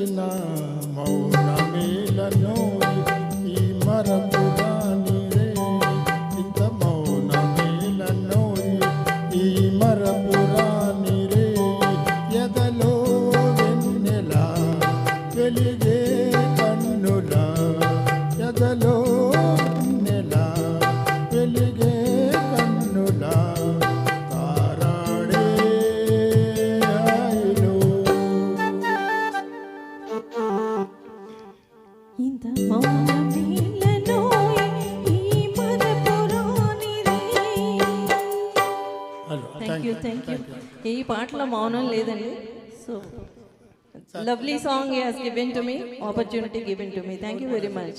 వెతికిన మౌనమేలను ఈ మరపురాని రే ఇంత మౌనమేలను ఈ మరపురాని రే ఎదలో వెన్నెలా వెలిగే కన్నులా ఎదలో వెన్నెలా వెలిగే కన్నులా తారాడే హాయిలో ఇంత మౌనమేలను ఈ మరపురాని రే. థ్యాంక్ యూ ఈ పాటలో మౌనం లేదండి. So lovely song he has given to me, opportunity given to me. Thank you very much.